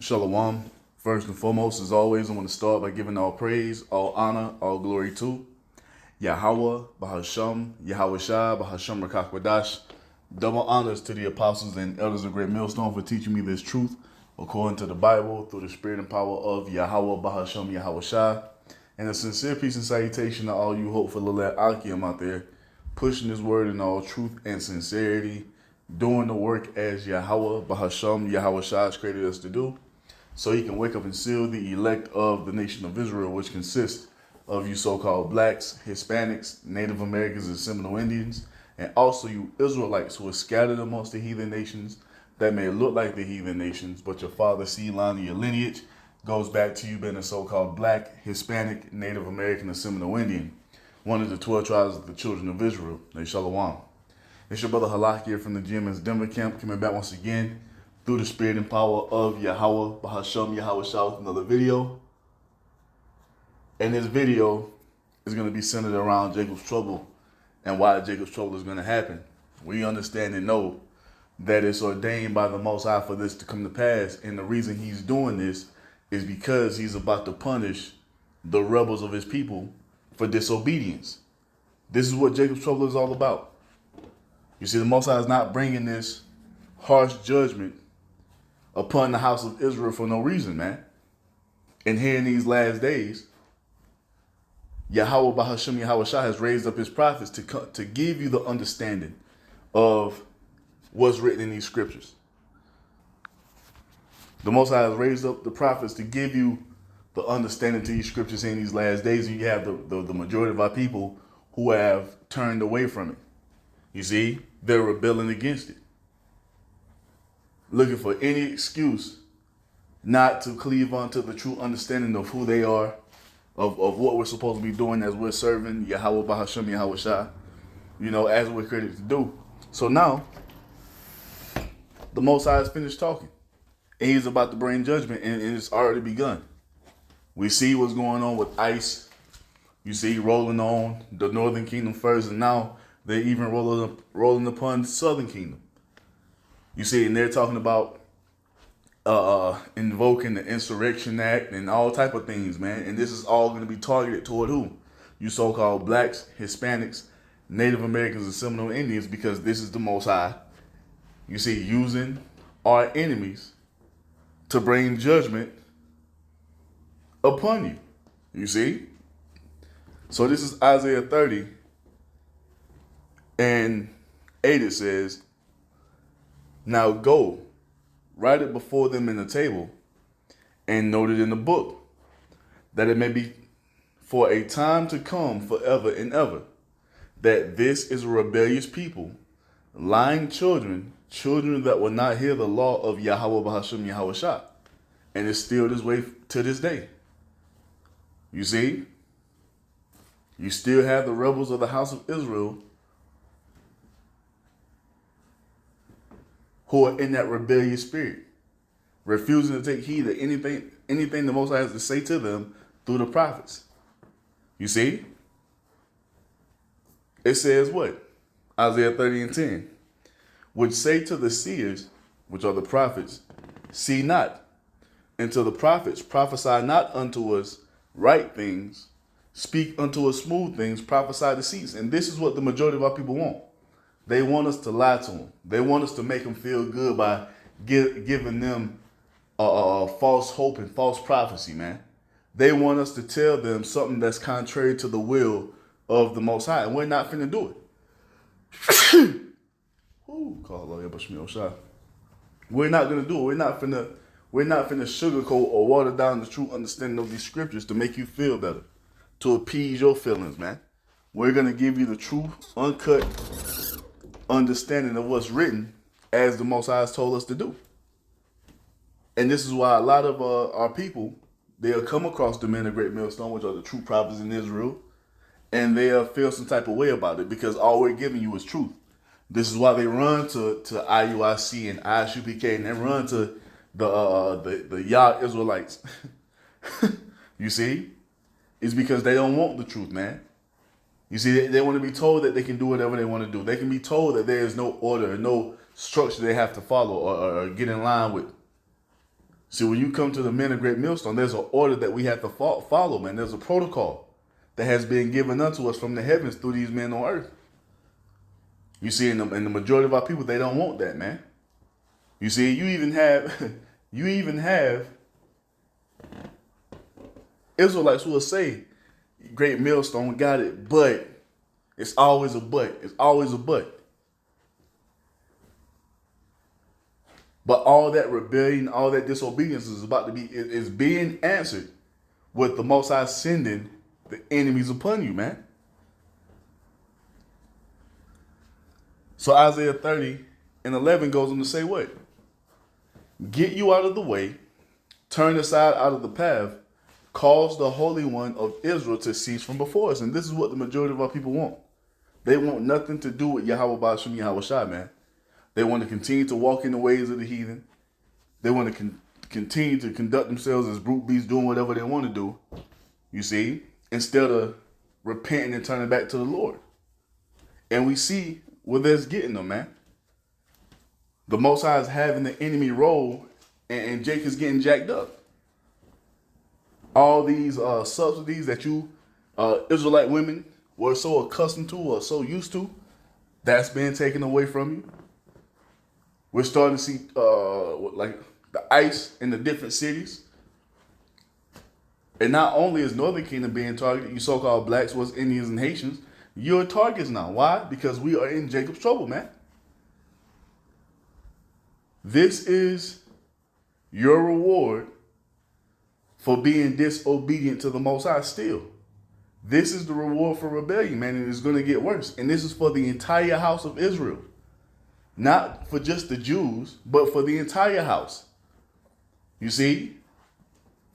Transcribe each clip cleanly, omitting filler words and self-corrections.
Shalom. First and foremost, as always, I want to start by giving all praise, all honor, all glory to Yahweh, Bahasham, Yahweh Shah, Bahasham Rakakwadash. Double honors to the apostles and elders of Great Millstone for teaching me this truth according to the Bible through the spirit and power of Yahweh, Bahasham, Yahweh Shah. And a sincere peace and salutation to all you hopeful Lilat Akim out there, pushing this word in all truth and sincerity, doing the work as Yahweh, Bahasham, Yahweh Shah has created us to do, so he can wake up and seal the elect of the nation of Israel, which consists of you so-called blacks, Hispanics, Native Americans, and Seminole Indians, and also you Israelites who are scattered amongst the heathen nations that may look like the heathen nations, but your father's seed line and your lineage goes back to you being a so-called black, Hispanic, Native American, and Seminole Indian, one of the 12 tribes of the children of Israel. They Shalom. It's your brother Halak here from the GMS Denver camp, coming back once again through the spirit and power of Yahweh, Bahasham, Yahweh Shah, with another video. And this video is going to be centered around Jacob's trouble and why Jacob's trouble is going to happen. We understand and know that it's ordained by the Most High for this to come to pass. And the reason he's doing this is because he's about to punish the rebels of his people for disobedience. This is what Jacob's trouble is all about. You see, the Most High is not bringing this harsh judgment upon the house of Israel for no reason, man. And here in these last days, Yahweh Bahasham Yahweh Shah has raised up his prophets to give you the understanding of what's written in these scriptures. The Most High has raised up the prophets to give you the understanding to these scriptures in these last days. And you have the majority of our people who have turned away from it. You see, they're rebelling against it, looking for any excuse not to cleave onto the true understanding of who they are, of what we're supposed to be doing as we're serving Yahweh Bahasham Yahweh Shah, as we're created to do. So now, the Most High has finished talking, and he's about to bring judgment, and it's already begun. We see what's going on with ICE. You see, rolling on the Northern Kingdom first, and now they're even rolling upon the Southern Kingdom. You see, and they're talking about invoking the Insurrection Act and all type of things, man. And this is all going to be targeted toward who? You so-called blacks, Hispanics, Native Americans, and Seminole Indians, because this is the Most High, you see, using our enemies to bring judgment upon you. You see? So this is Isaiah 30 and 8. It says, "Now go, write it before them in the table, and note it in the book, that it may be for a time to come forever and ever, that this is a rebellious people, lying children that will not hear the law of Yahweh Bahasham Yahweh Shah." And it's still this way to this day. You see? You still have the rebels of the house of Israel who are in that rebellious spirit, refusing to take heed of anything the Most High has to say to them through the prophets. You see? It says what? Isaiah 30 and 10. "Which say to the seers, which are the prophets, see not, and to the prophets, prophesy not unto us right things, speak unto us smooth things, prophesy deceits." And this is what the majority of our people want. They want us to lie to them. They want us to make them feel good by giving them false hope and false prophecy, man. They want us to tell them something that's contrary to the will of the Most High, and we're not finna do it. We're not gonna do it. We're not finna sugarcoat or water down the true understanding of these scriptures to make you feel better, to appease your feelings, man. We're gonna give you the true, uncut understanding of what's written as the Most High has told us to do. And this is why a lot of our people, they'll come across the men of Great Millstone, which are the true prophets in Israel, and they'll feel some type of way about it because all we're giving you is truth. This is why they run to IUIC and ISUPK, and they run to the Yah Israelites. You see? It's because they don't want the truth, man. You see, they want to be told that they can do whatever they want to do. They can be told that there is no order, no structure they have to follow or get in line with. See, when you come to the men of Great Millstone, there's an order that we have to follow, man. There's a protocol that has been given unto us from the heavens through these men on earth. You see, in the majority of our people, they don't want that, man. You see, you even have Israelites who will say, Great Millstone got it, but it's always a but. It's always a but. But all that rebellion, all that disobedience is being answered with the Most High sending the enemies upon you, man. So Isaiah 30:11 goes on to say what? Get you out of the way, turn aside out of the path, cause the Holy One of Israel to cease from before us. And this is what the majority of our people want. They want nothing to do with Yahweh Ba'ashem Yahweh Shai, man. They want to continue to walk in the ways of the heathen. They want to continue to conduct themselves as brute beasts, doing whatever they want to do, you see, instead of repenting and turning back to the Lord. And we see where that's getting them, man. The Most High is having the enemy roll, and Jake is getting jacked up. All these subsidies that you Israelite women were so accustomed to or so used to, that's being taken away from you. We're starting to see like the ICE in the different cities. And not only is Northern Kingdom being targeted, you so-called blacks, West Indians, and Haitians, you're targets now. Why? Because we are in Jacob's trouble, man. This is your reward for being disobedient to the Most High still. This is the reward for rebellion, man, and it's going to get worse. And this is for the entire house of Israel. Not for just the Jews, but for the entire house. You see?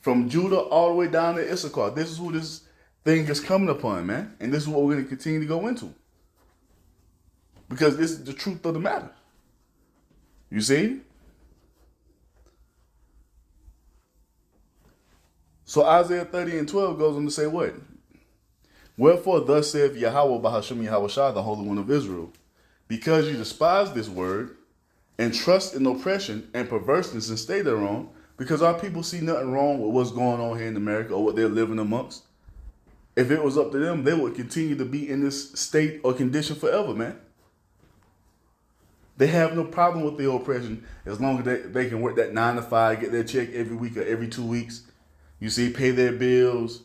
From Judah all the way down to Issachar. This is who this thing is coming upon, man. And this is what we're going to continue to go into. Because this is the truth of the matter. You see? So Isaiah 30:12 goes on to say what? Wherefore thus saith Yahweh Ba'ashem Yahweh Shai, the Holy One of Israel, because you despise this word and trust in oppression and perverseness and stay thereon, because our people see nothing wrong with what's going on here in America or what they're living amongst. If it was up to them, they would continue to be in this state or condition forever, man. They have no problem with the oppression as long as they can work that 9 to 5, get their check every week or every 2 weeks. You see, pay their bills,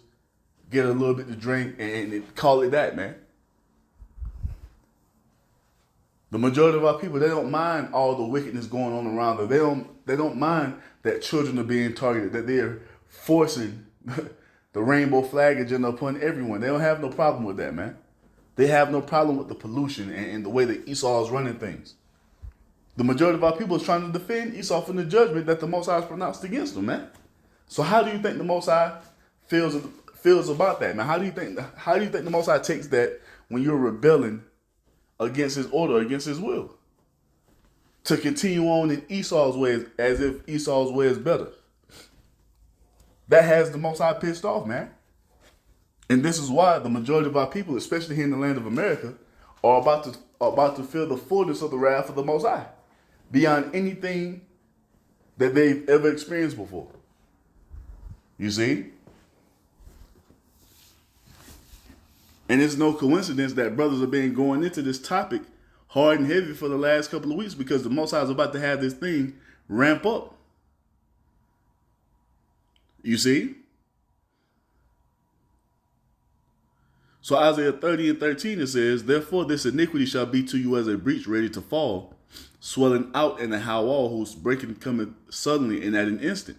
get a little bit to drink, and call it that, man. The majority of our people, they don't mind all the wickedness going on around them. They don't mind that children are being targeted, that they're forcing the rainbow flag agenda upon everyone. They don't have no problem with that, man. They have no problem with the pollution and the way that Esau is running things. The majority of our people is trying to defend Esau from the judgment that the Most High has pronounced against them, man. So how do you think the Most High feels about that, man? How do you think the Most High takes that when you're rebelling against his order, against his will? To continue on in Esau's ways as if Esau's way is better. That has the Most High pissed off, man. And this is why the majority of our people, especially here in the land of America, are about to feel the fullness of the wrath of the Most High beyond anything that they've ever experienced before. You see? And it's no coincidence that brothers have been going into this topic hard and heavy for the last couple of weeks, because the Most High is about to have this thing ramp up. You see? So Isaiah 30:13, it says, therefore this iniquity shall be to you as a breach ready to fall, swelling out in a howall, whose breaking cometh suddenly and at an instant.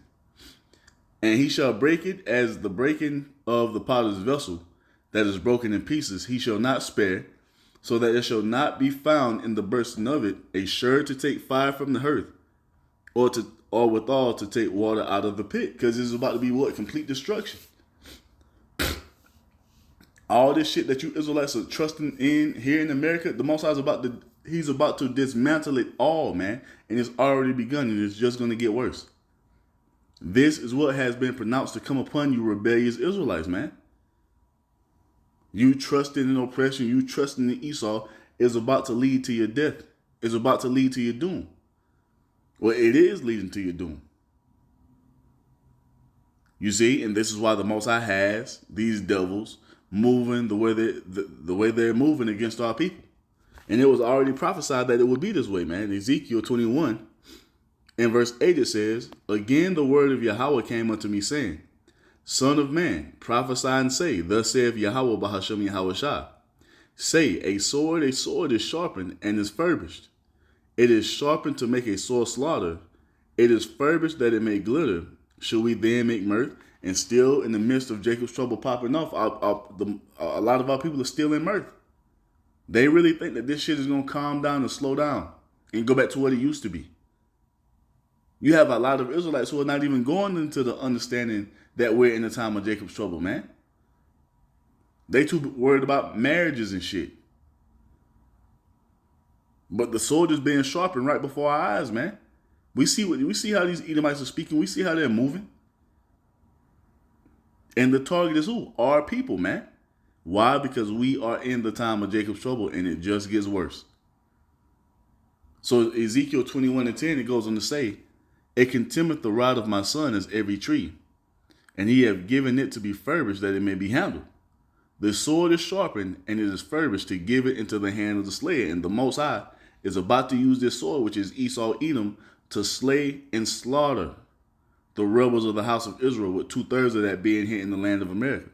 And he shall break it as the breaking of the potter's vessel that is broken in pieces. He shall not spare, so that there shall not be found in the bursting of it a sherd to take fire from the hearth, or withal to take water out of the pit. Because it's about to be what? Complete destruction. All this shit that you Israelites are trusting in here in America, the Most High is he's about to dismantle it all, man. And it's already begun, and it's just going to get worse. This is what has been pronounced to come upon you rebellious Israelites, man. You trusting in oppression, you trusting in Esau is about to lead to your death. It's about to lead to your doom. Well, it is leading to your doom. You see, and this is why the Most High has these devils moving the way they're moving against our people. And it was already prophesied that it would be this way, man. In Ezekiel 21, in verse 8, it says, "Again the word of Yahweh came unto me, saying, Son of man, prophesy and say, Thus saith Yahweh Bahashem Yahweh Shah. Say, a sword is sharpened and is furbished. It is sharpened to make a sore slaughter. It is furbished that it may glitter. Should we then make mirth?" And still in the midst of Jacob's trouble popping off, a lot of our people are still in mirth. They really think that this shit is going to calm down and slow down and go back to what it used to be. You have a lot of Israelites who are not even going into the understanding that we're in the time of Jacob's trouble, man. They too worried about marriages and shit. But the sword is being sharpened right before our eyes, man. We see how these Edomites are speaking. We see how they're moving. And the target is who? Our people, man. Why? Because we are in the time of Jacob's trouble, and it just gets worse. So Ezekiel 21:10, it goes on to say, "It contemneth the rod of my son as every tree, and he have given it to be furbished that it may be handled. The sword is sharpened, and it is furbished to give it into the hand of the slayer." And the Most High is about to use this sword, which is Esau Edom, to slay and slaughter the rebels of the house of Israel, with 2/3 of that being here in the land of America.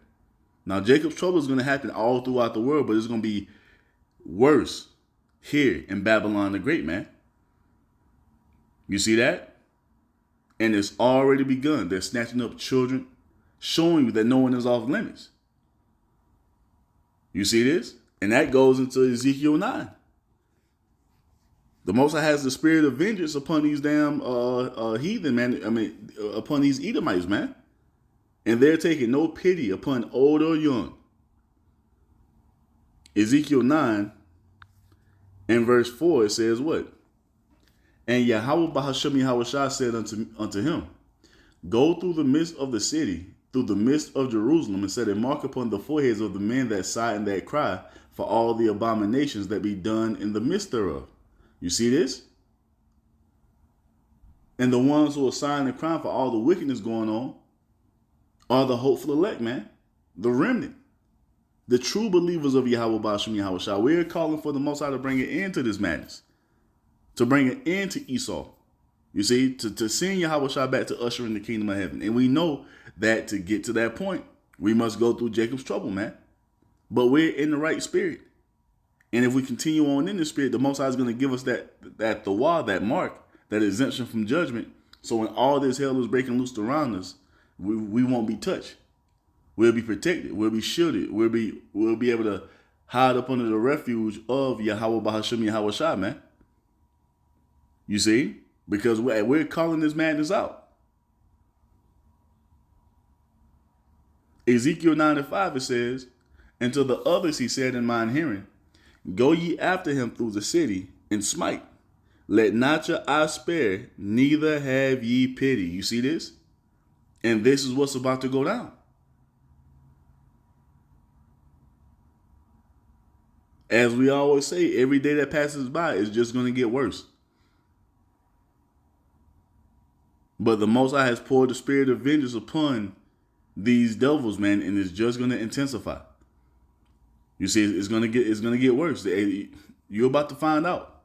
Now, Jacob's trouble is going to happen all throughout the world, but it's going to be worse here in Babylon the Great, man. You see that? And it's already begun. They're snatching up children, showing you that no one is off limits. You see this? And that goes into Ezekiel 9. The Most High has the spirit of vengeance upon these damn heathen, man. Upon these Edomites, man. And they're taking no pity upon old or young. Ezekiel 9, in verse 4, it says what? "And Yahweh Bahashem Yahweh Shah said unto him, Go through the midst of the city, through the midst of Jerusalem, and set a mark upon the foreheads of the men that sigh and that cry for all the abominations that be done in the midst thereof." You see this? And the ones who are sighing and crying for all the wickedness going on are the hopeful elect, man. The remnant. The true believers of Yahweh Ba'ashem Yahweh Shah. We're calling for the Most High to bring an end to this madness. To bring an end to Esau. You see, to send Yahweh Shah back to usher in the kingdom of heaven. And we know that to get to that point, we must go through Jacob's trouble, man. But we're in the right spirit. And if we continue on in the spirit, the Most High is going to give us that thawah, that mark, that exemption from judgment. So when all this hell is breaking loose around us, we won't be touched. We'll be protected. We'll be shielded. We'll be able to hide up under the refuge of Yahweh Bahashem Yahweh Shah, man. You see? Because we're calling this madness out. Ezekiel 9:5, it says, "And to the others he said in mine hearing, Go ye after him through the city and smite. Let not your eye spare, neither have ye pity." You see this? And this is what's about to go down. As we always say, every day that passes by is just going to get worse. But the Most High has poured the spirit of vengeance upon these devils, man, and it's just going to intensify. You see, it's gonna get worse. You're about to find out.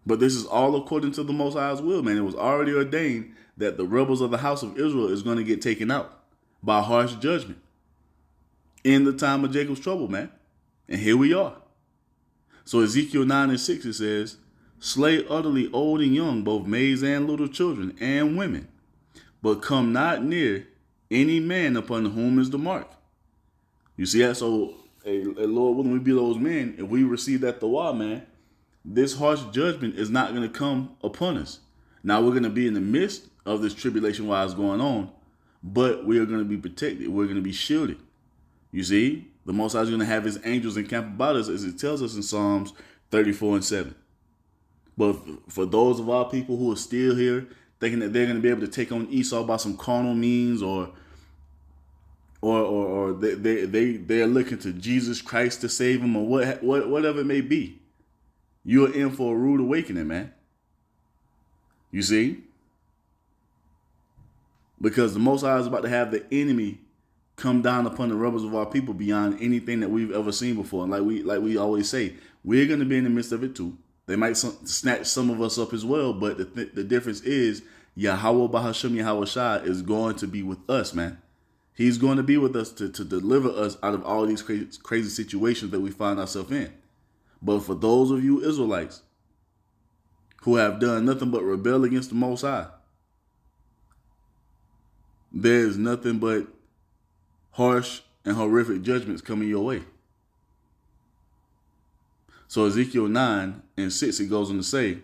But this is all according to the Most High's will, man. It was already ordained that the rebels of the house of Israel is going to get taken out by harsh judgment in the time of Jacob's trouble, man. And here we are. So Ezekiel 9:6, it says, "Slay utterly old and young, both maids and little children and women, but come not near any man upon whom is the mark." You see that? So, Lord willing, we be those men. If we receive that thawah, man, this harsh judgment is not going to come upon us. Now, we're going to be in the midst of this tribulation while it's going on, but we are going to be protected. We're going to be shielded. You see? The Most High is going to have his angels encamp about us, as it tells us in Psalms 34:7. But for those of our people who are still here, thinking that they're going to be able to take on Esau by some carnal means, or they're looking to Jesus Christ to save them, or whatever it may be, you are in for a rude awakening, man. You see? Because the Most High is about to have the enemy come down upon the rebels of our people beyond anything that we've ever seen before. And like we always say, we're going to be in the midst of it too. They might snatch some of us up as well, but the difference is Yahweh Bahasham Yahweh Shai is going to be with us, man. He's going to be with us to deliver us out of all these crazy situations that we find ourselves in. But for those of you Israelites who have done nothing but rebel against the Most High, there's nothing but harsh and horrific judgments coming your way. So Ezekiel 9:6, it goes on to say,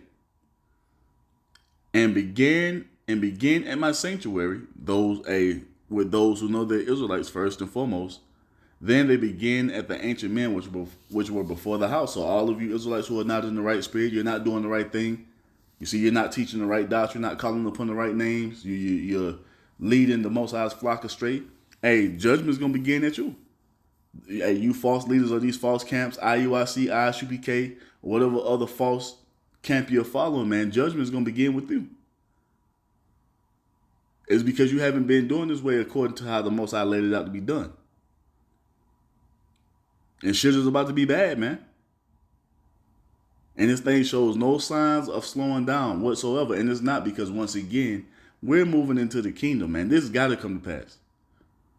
and begin at my sanctuary, with those who know they're Israelites first and foremost. Then they begin at the ancient men which were before the house. So all of you Israelites who are not in the right spirit, you're not doing the right thing. You see, you're not teaching the right doctrine, not calling upon the right names. You're leading the Most High's flock astray. Hey, judgment's gonna begin at you. Hey, you false leaders of these false camps, IUIC, ISUPK, whatever other false camp you're following, man, judgment's gonna begin with you. It's because you haven't been doing this way according to how the Most High laid it out to be done. And shit is about to be bad, man. And this thing shows no signs of slowing down whatsoever. And it's not, because once again, we're moving into the kingdom, man. This has got to come to pass.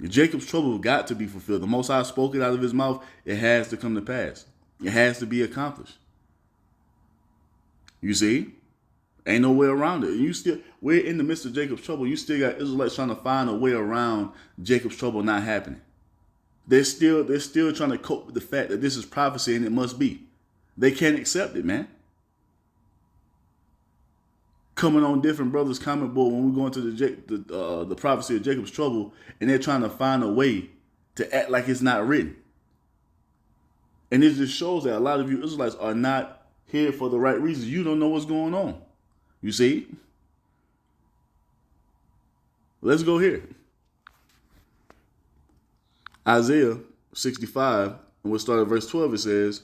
Jacob's trouble got to be fulfilled. The Most High spoke it out of his mouth. It has to come to pass. It has to be accomplished. You see? Ain't no way around it. We're in the midst of Jacob's trouble. You still got Israelites trying to find a way around Jacob's trouble not happening. They're still trying to cope with the fact that this is prophecy and it must be. They can't accept it, man. Coming on different brothers' comment board when we go into the prophecy of Jacob's trouble, and they're trying to find a way to act like it's not written. And it just shows that a lot of you Israelites are not here for the right reasons. You don't know what's going on. You see? Let's go here. Isaiah 65, and we'll start at verse 12. It says,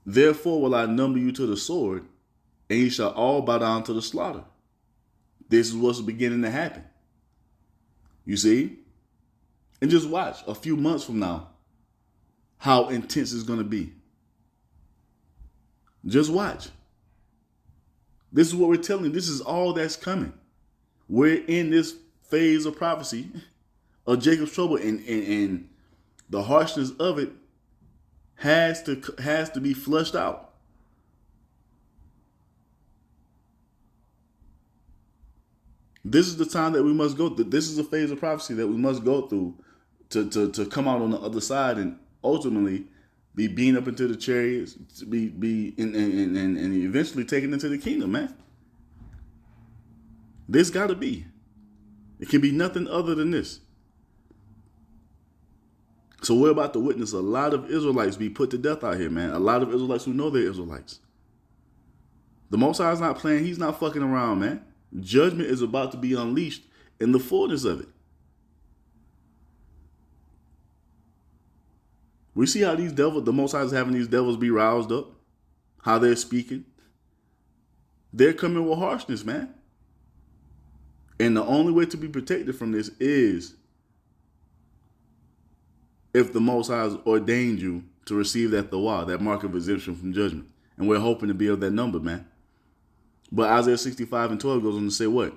therefore will I number you to the sword, and ye shall all bow down to the slaughter. This is what's beginning to happen. You see? And just watch a few months from now how intense it's going to be. Just watch. This is what we're telling you. This is all that's coming. We're in this phase of prophecy of Jacob's trouble, and the harshness of it has to be flushed out. This is the time that we must go through. This is a phase of prophecy that we must go through to come out on the other side and ultimately be beaten up into the chariots, to be and eventually taken into the kingdom, man. This got to be. It can be nothing other than this. So we're about to witness a lot of Israelites be put to death out here, man. A lot of Israelites who know they're Israelites. The Most High is not playing. He's not fucking around, man. Judgment is about to be unleashed in the fullness of it. We see how these devils, the Most High is having these devils be roused up, how they're speaking. They're coming with harshness, man. And the only way to be protected from this is if the Most High has ordained you to receive that thawah, that mark of exemption from judgment. And we're hoping to be of that number, man. But Isaiah 65:12 goes on to say what?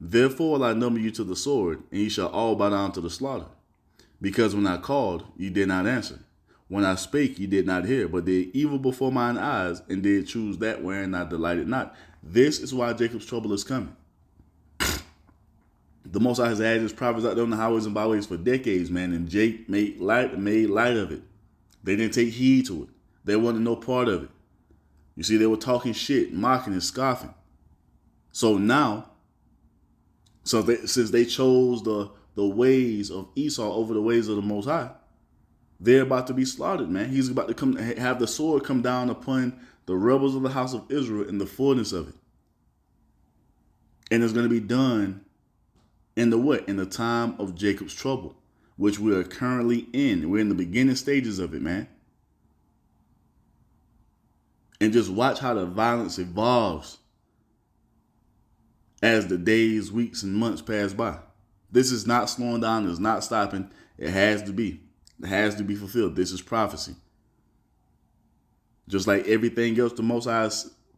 Therefore will I number you to the sword, and ye shall all bow down to the slaughter. Because when I called, ye did not answer. When I spake, ye did not hear, but did evil before mine eyes, and did choose that wherein I delighted not. This is why Jacob's trouble is coming. The Most High has had his prophets out there on the highways and byways for decades, man, and Jake made light of it. They didn't take heed to it. They wanted no part of it. You see, they were talking shit, mocking and scoffing. So now, since they chose the ways of Esau over the ways of the Most High, they're about to be slaughtered, man. He's about to have the sword come down upon the rebels of the house of Israel in the fullness of it. And it's going to be done in the what? In the time of Jacob's trouble, which we are currently in. We're in the beginning stages of it, man. And just watch how the violence evolves as the days, weeks, and months pass by. This is not slowing down. It's not stopping. It has to be. It has to be fulfilled. This is prophecy. Just like everything else the Most High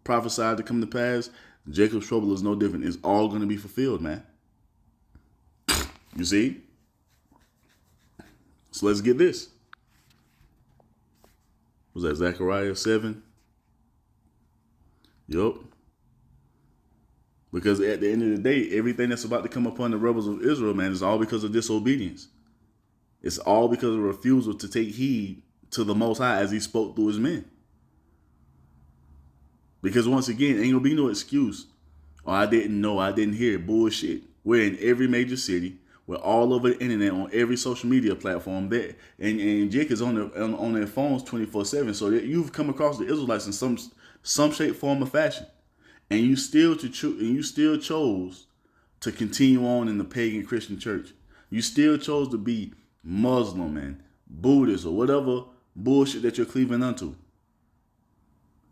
prophesied to come to pass, Jacob's trouble is no different. It's all going to be fulfilled, man. You see? So let's get this. Was that Zechariah 7? Yup. Because at the end of the day, everything that's about to come upon the rebels of Israel, man, is all because of disobedience. It's all because of refusal to take heed to the Most High as he spoke through his men. Because once again, ain't gonna be no excuse. Oh, I didn't know, I didn't hear. Bullshit. We're in every major city. We're all over the internet on every social media platform. There and Jake is on their phones 24/7. So that you've come across the Israelites in some shape, form, or fashion, and you still chose to continue on in the pagan Christian church. You still chose to be Muslim and Buddhist or whatever bullshit that you're cleaving unto.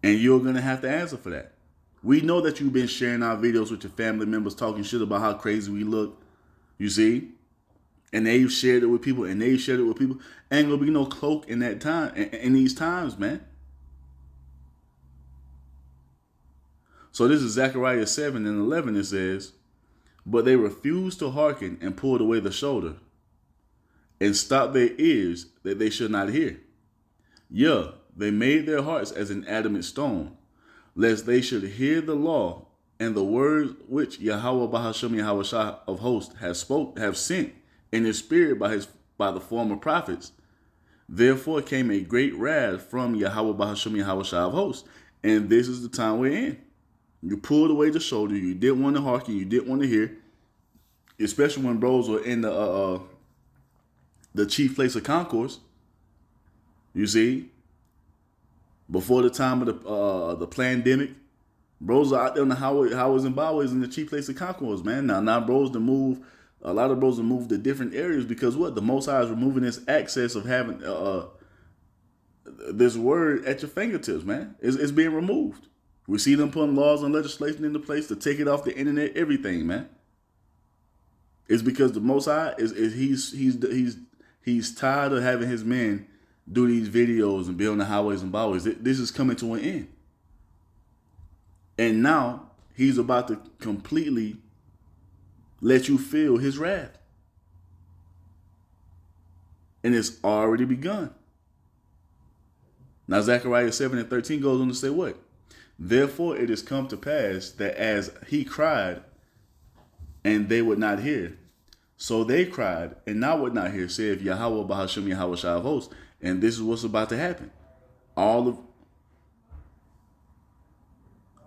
And you're going to have to answer for that. We know that you've been sharing our videos with your family members talking shit about how crazy we look. You see? And they've shared it with people and they've shared it with people. Ain't going to be no cloak in that time, in these times, man. So this is Zechariah 7 and 11. It says, but they refused to hearken and pulled away the shoulder and stopped their ears that they should not hear. Yeah, they made their hearts as an adamant stone, lest they should hear the law and the words which Yahweh Bahashem Yahweh Shah of hosts have sent in his spirit by the former prophets. Therefore came a great wrath from Yahweh Bahashem Yahweh Shah of hosts. And this is the time we're in. You pulled away the shoulder. You didn't want to hearken. You didn't want to hear. Especially when bros were in the chief place of concourse. You see? Before the time of the pandemic, bros are out there on the highways and byways in the chief place of concourse, man. Now bros to move. A lot of bros have moved to different areas because what? The Most High is removing this access of having this word at your fingertips, man. It's being removed. We see them putting laws and legislation into place to take it off the internet, everything, man. It's because the Most High he's tired of having his men do these videos and be on the highways and byways. This is coming to an end. And now he's about to completely let you feel his wrath. And it's already begun. Now Zechariah 7 and 13 goes on to say what? Therefore it has come to pass that as he cried and they would not hear, so they cried and now would not hear, saith Yahweh Bahashem Yahweh Shah of hosts. And this is what's about to happen. All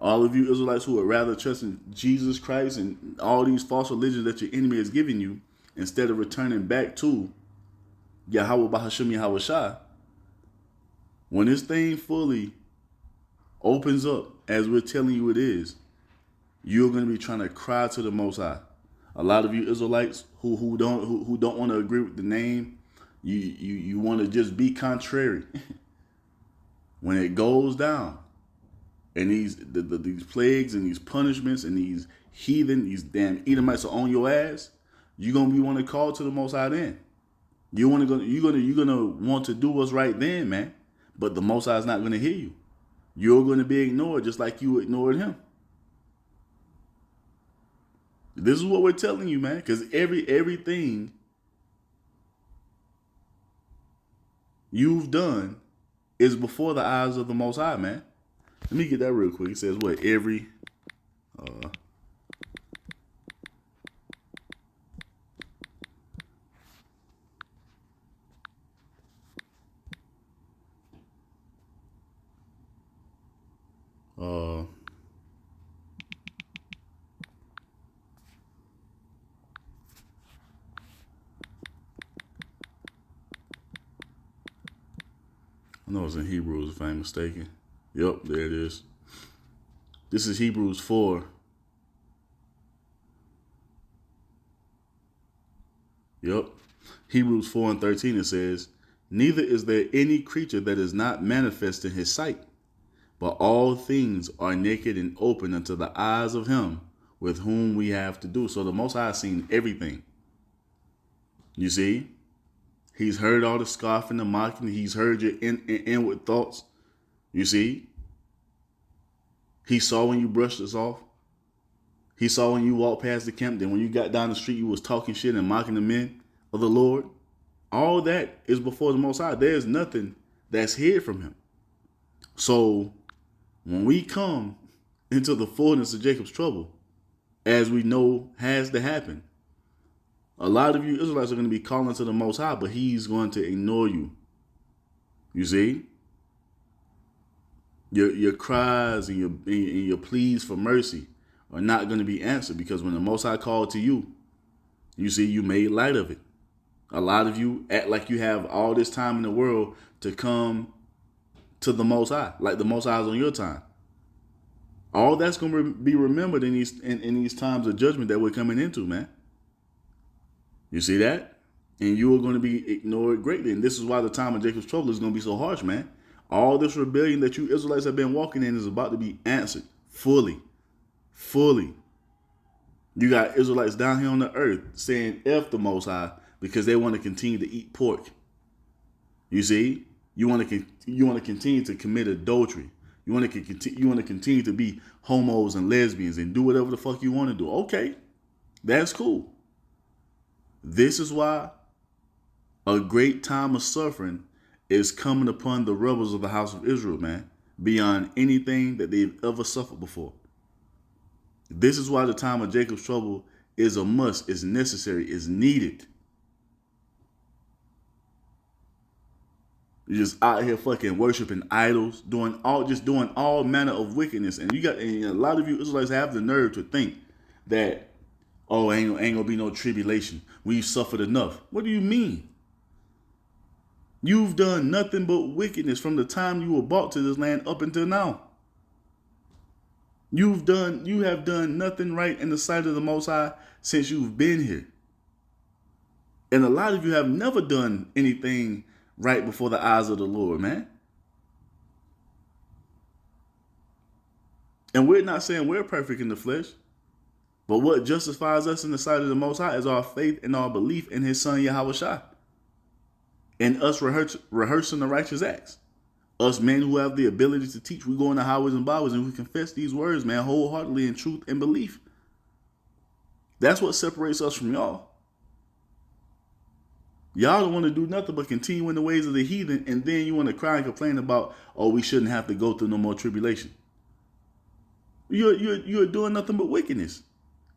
of you Israelites who would rather trust in Jesus Christ and all these false religions that your enemy is giving you, instead of returning back to Yahweh Bahashem Yahweh Shah, when this thing fully opens up, as we're telling you it is, you're going to be trying to cry to the Most High. A lot of you Israelites who don't want to agree with the name, you want to just be contrary. When it goes down, and these plagues and these punishments and these heathen, these damn Edomites are on your ass, you're gonna be want to call to the Most High then. You're gonna want to do what's right then, man. But the Most High is not gonna hear you. You're gonna be ignored just like you ignored him. This is what we're telling you, man, because everything you've done is before the eyes of the Most High, man. Let me get that real quick. It says what? I know it's in Hebrews if I ain't mistaken. Yep, there it is. This is Hebrews 4. Yep. Hebrews 4 and 13, it says, neither is there any creature that is not manifest in his sight, but all things are naked and open unto the eyes of him with whom we have to do. So the Most High has seen everything. You see? He's heard all the scoffing, the mocking. He's heard your inward thoughts. You see? He saw when you brushed us off. He saw when you walked past the camp. Then when you got down the street, you was talking shit and mocking the men of the Lord. All that is before the Most High. There's nothing that's hid from him. So when we come into the fullness of Jacob's trouble, as we know has to happen, a lot of you Israelites are going to be calling to the Most High, but he's going to ignore you. You see? Your cries and your pleas for mercy are not going to be answered, because when the Most High called to you, you see, you made light of it. A lot of you act like you have all this time in the world to come to the Most High, like the Most High is on your time. All that's going to be remembered in these times of judgment that we're coming into, man. You see that? And you are going to be ignored greatly. And this is why the time of Jacob's trouble is going to be so harsh, man. All this rebellion that you Israelites have been walking in is about to be answered fully. Fully. You got Israelites down here on the earth saying F the Most High because they want to continue to eat pork. You see? You want to continue to commit adultery. You want to continue to be homos and lesbians and do whatever the fuck you want to do. Okay. That's cool. This is why a great time of suffering is coming upon the rebels of the house of Israel, man, beyond anything that they've ever suffered before. This is why the time of Jacob's trouble is a must, is necessary, is needed. You're just out here fucking worshiping idols, doing all manner of wickedness. And a lot of you Israelites have the nerve to think that, oh, ain't gonna be no tribulation. We've suffered enough. What do you mean? You've done nothing but wickedness from the time you were brought to this land up until now. You have done nothing right in the sight of the Most High since you've been here. And a lot of you have never done anything right before the eyes of the Lord, man. And we're not saying we're perfect in the flesh, but what justifies us in the sight of the Most High is our faith and our belief in his son Yahawashi. And us rehearsing the righteous acts. Us men who have the ability to teach, we go in the highways and byways and we confess these words, man, wholeheartedly in truth and belief. That's what separates us from y'all. Y'all don't want to do nothing but continue in the ways of the heathen, and then you want to cry and complain about, oh, we shouldn't have to go through no more tribulation. You're doing nothing but wickedness.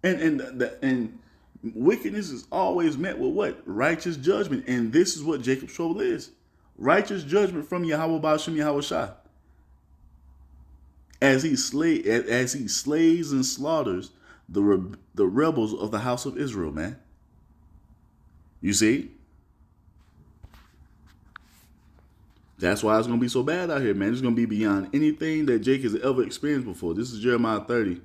And wickedness is always met with what? Righteous judgment. And this is what Jacob's trouble is. Righteous judgment from Yahweh Ba'ashem Yahawashi. As he slays and slaughters the rebels of the house of Israel, man. You see? That's why it's going to be so bad out here, man. It's going to be beyond anything that Jake has ever experienced before. This is Jeremiah 30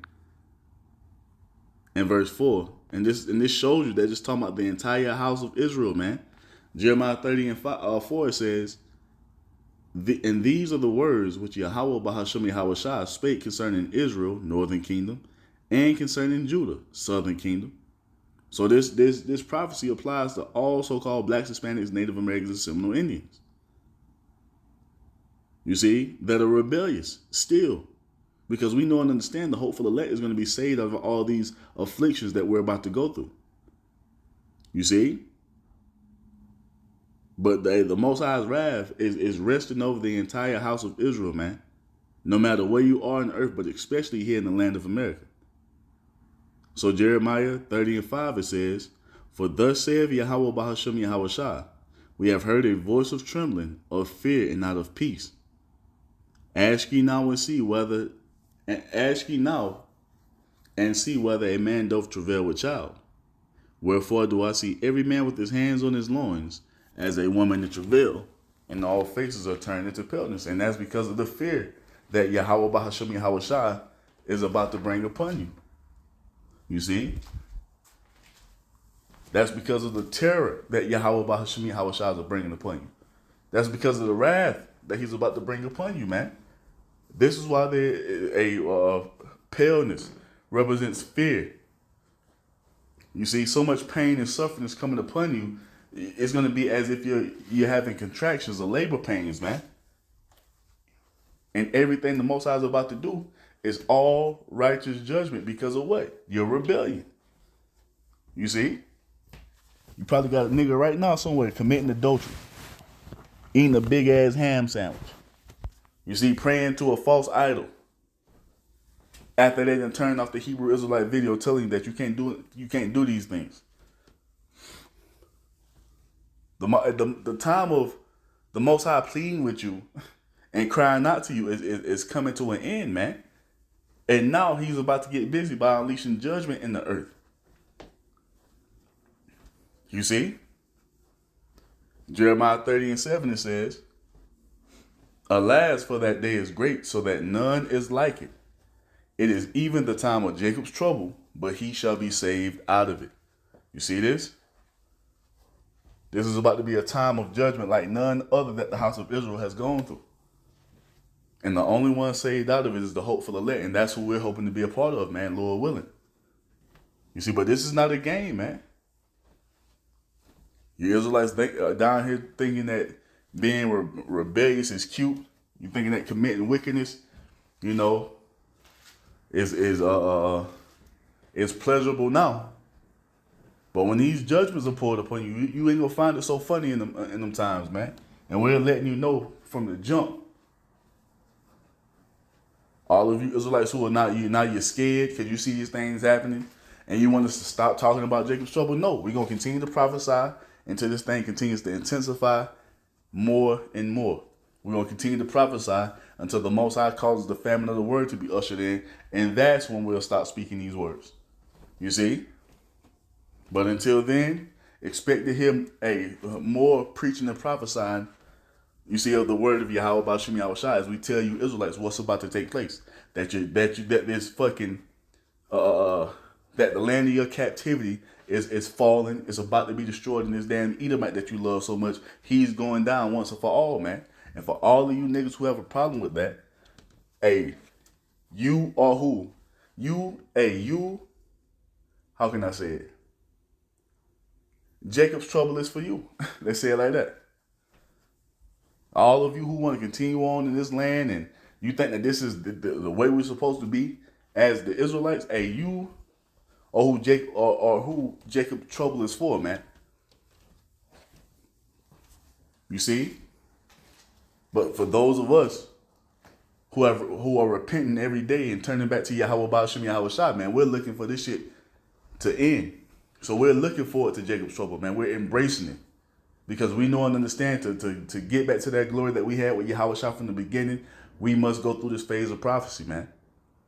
and verse 4. And this shows you that just talking about the entire house of Israel, man. Jeremiah 30 and 4 says, and these are the words which Yahweh Ba'ashem Yahawashi spake concerning Israel, northern kingdom, and concerning Judah, southern kingdom. So this prophecy applies to all so-called blacks, Hispanics, Native Americans, and Seminole Indians. You see, that are rebellious still. Because we know and understand the hopeful elect is going to be saved out of all these afflictions that we're about to go through. You see? But the Most High's wrath is resting over the entire house of Israel, man. No matter where you are on earth, but especially here in the land of America. So Jeremiah 30 and 5, it says, for thus saith Yahweh Ba'ashem Yahawashi, we have heard a voice of trembling, of fear, and not of peace. Ask ye now and see whether a man doth travail with child. Wherefore do I see every man with his hands on his loins, as a woman in travail, and all faces are turned into paleness. And that's because of the fear that Yahweh Ba'ashem Yahawashi is about to bring upon you. You see? That's because of the terror that Yahweh Ba'ashem Yahawashi is bringing upon you. That's because of the wrath that he's about to bring upon you, man. This is why there's a paleness, represents fear. You see, so much pain and suffering is coming upon you. It's going to be as if you're having contractions or labor pains, man. And everything the Most High is about to do is all righteous judgment because of what? Your rebellion. You see? You probably got a nigga right now somewhere committing adultery, eating a big ass ham sandwich. You see, praying to a false idol. After they done turned off the Hebrew Israelite video telling you that you can't do these things. The time of the Most High pleading with you and crying out to you is coming to an end, man. And now he's about to get busy by unleashing judgment in the earth. You see? Jeremiah 30:7, it says, alas, for that day is great, so that none is like it. It is even the time of Jacob's trouble, but he shall be saved out of it. You see this? This is about to be a time of judgment like none other that the house of Israel has gone through. And the only one saved out of it is the hopeful elect. And that's who we're hoping to be a part of, man, Lord willing. You see, but this is not a game, man. You Israelites down here thinking that being rebellious is cute. You thinking that committing wickedness, you know, is pleasurable now. But when these judgments are poured upon you, you ain't gonna find it so funny in them times, man. And we're letting you know from the jump. All of you Israelites who are now you're scared because you see these things happening and you want us to stop talking about Jacob's trouble. No, we're gonna continue to prophesy until this thing continues to intensify more and more. We're gonna continue to prophesy until the Most High causes the famine of the word to be ushered in, and that's when we'll stop speaking these words. You see? But until then, expect to hear more preaching and prophesying, you see, of the word of Yahweh Ba'ashem Yahushua as we tell you Israelites what's about to take place. That this fucking that the land of your captivity is falling, it's about to be destroyed, in this damn Edomite that you love so much, he's going down once and for all, man. And for all of you niggas who have a problem with that, you are who? How can I say it? Jacob's trouble is for you. Let's say it like that. All of you who want to continue on in this land and you think that this is the way we're supposed to be as the Israelites, you are who Jacob's trouble is for, man. You see? But for those of us who are repenting every day and turning back to Yahweh Ba'ashem Yahushua, man, we're looking for this shit to end. So we're looking forward to Jacob's trouble, man. We're embracing it. Because we know and understand to get back to that glory that we had with Yahushua from the beginning, we must go through this phase of prophecy, man.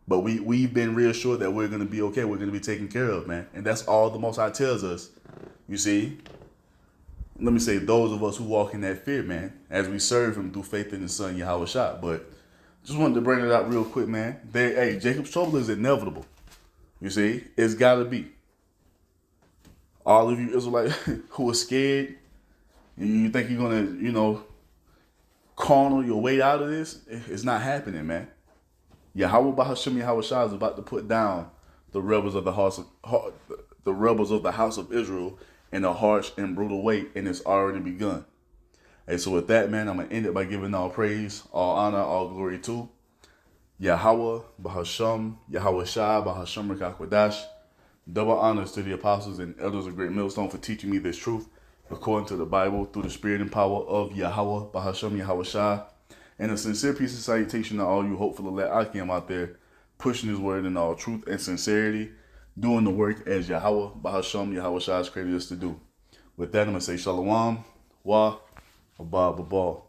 But we've been reassured that we're going to be okay. We're going to be taken care of, man. And that's all the Most High tells us. You see? Let me say, those of us who walk in that fear, man, as we serve him through faith in his son, Yahushua. But just wanted to bring it out real quick, man. Jacob's trouble is inevitable. You see? It's got to be. All of you Israelites who are scared, and you think you're going to, corner your way out of this, it's not happening, man. Yahweh Ba'ashem Yahushua is about to put down the rebels of the house of Israel in a harsh and brutal way, and it's already begun. And so with that, man, I'm going to end it by giving all praise, all honor, all glory to Yahweh Ba'ashem Yahushua Ba'ashem Rakakwadash. Double honors to the apostles and elders of Great Millstone for teaching me this truth according to the Bible through the spirit and power of Yahweh Ba'ashem Yahushua. And a sincere piece of salutation to all you hopeful elect Akim out there pushing his word in all truth and sincerity, doing the work as Yahweh Ba'ashem Yahushua has created us to do. With that, I'm going to say Shalom, Wa, Abba, Babal.